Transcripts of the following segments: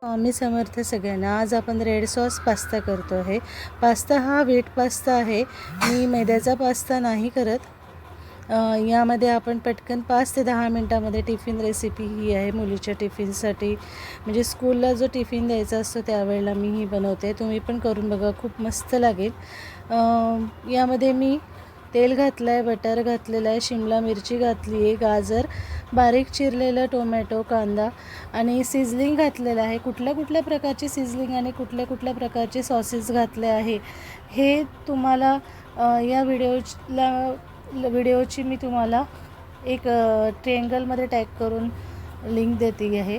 स्वामी समर्थ सगळ्यांना. आज आपण रेड सॉस पास्ता करतो आहे. पास्ता हा व्हीट पास्ता आहे. मी मैद्याचा पास्ता नाही करत. यामध्ये आपण पटकन 5 ते 10 मिनटामध्ये टिफिन रेसिपी ही आहे मुलीच्या टिफिनसाठी. म्हणजे स्कूलला जो टिफिन द्यायचा असतो त्यावेळेला मी ही बनवते. तुम्ही पण करून बघा, खूप मस्त लागेल. यामध्ये मी तेल घातलं आहे, बटर घातलेलं आहे, शिमला मिरची घातली आहे, गाजर, बारीक चिरलेलं टोमॅटो, कांदा आणि सिझलिंग घातलेलं आहे. कुठल्या प्रकारचे सिझलिंग आणि कुठल्या प्रकारचे सॉसेस घातले आहे हे तुम्हाला या व्हिडिओची मी तुम्हाला एक ट्रायंगलमध्ये टॅग करून लिंक देते आहे.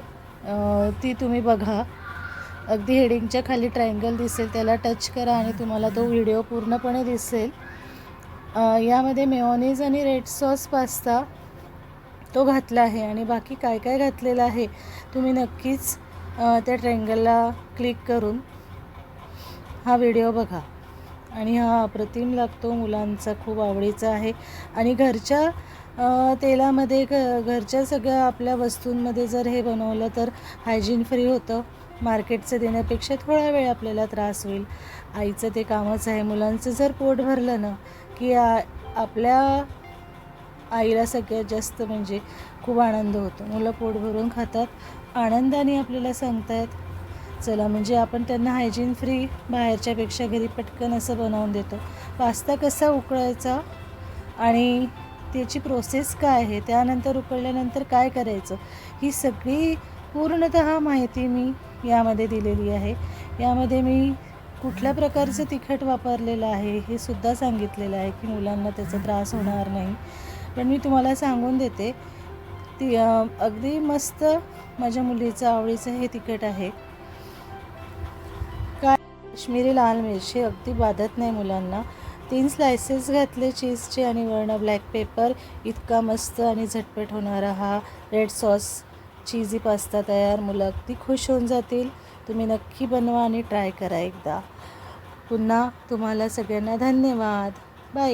ती तुम्ही बघा. अगदी हेडिंगच्या खाली ट्रायंगल दिसेल, त्याला टच करा आणि तुम्हाला तो व्हिडिओ पूर्णपणे दिसेल. यामध्ये मेयोनीज आणि रेड सॉस पास्ता तो घातला आहे आणि बाकी काय काय घातलेलं आहे तुम्ही नक्कीच त्या ट्रायंगलला क्लिक करून हा व्हिडिओ बघा. आणि हा अप्रतिम लागतो, मुलांचा खूप आवडीचा आहे. आणि घरच्या तेलामध्ये घरच्या सगळ्या आपल्या वस्तूंमध्ये जर हे बनवलं तर हायजीन फ्री होतं. मार्केटचं देण्यापेक्षा थोडा वेळ आपल्याला त्रास होईल. आईचं ते कामच आहे. मुलांचं जर पोट भरलं ना की आपल्या आईला सगळ्यात जास्त म्हणजे खूप आनंद होतो. मुलं पोट भरून खातात, आनंदाने आपल्याला सांगतायत चला, म्हणजे आपण त्यांना हायजीन फ्री बाहेरच्यापेक्षा घरी पटकन असं बनवून देतो. पास्ता कसा उकळायचा आणि त्याची प्रोसेस काय आहे, त्यानंतर उकळल्यानंतर काय करायचं, ही सगळी पूर्णतः माहिती मी यामध्ये दिलेली आहे. यामध्ये मी कुठल्या प्रकारचं तिखट वापरलेलं आहे हे सुद्धा सांगितलेलं आहे की मुलांना त्याचा त्रास होणार नाही. पण मी तुम्हाला सांगून देते, ती अगदी मस्त माझ्या मुलीचं आवडीचं हे तिखट आहे. काश्मीरी लाल मिरची अगदी बाधत नाही मुलांना. 3 स्लायसेस घातले चीजचे आणि वर्ण ब्लॅक पेपर. इतका मस्त आणि झटपट होणारा हा रेड सॉस चीजी पास्ता तयार. मुलं अगदी खुश होऊन जातील. तुम्ही नक्की बनवा आणि ट्राय करा एकदा. पुन्हा तुम्हाला सगळ्यांना धन्यवाद. बाय.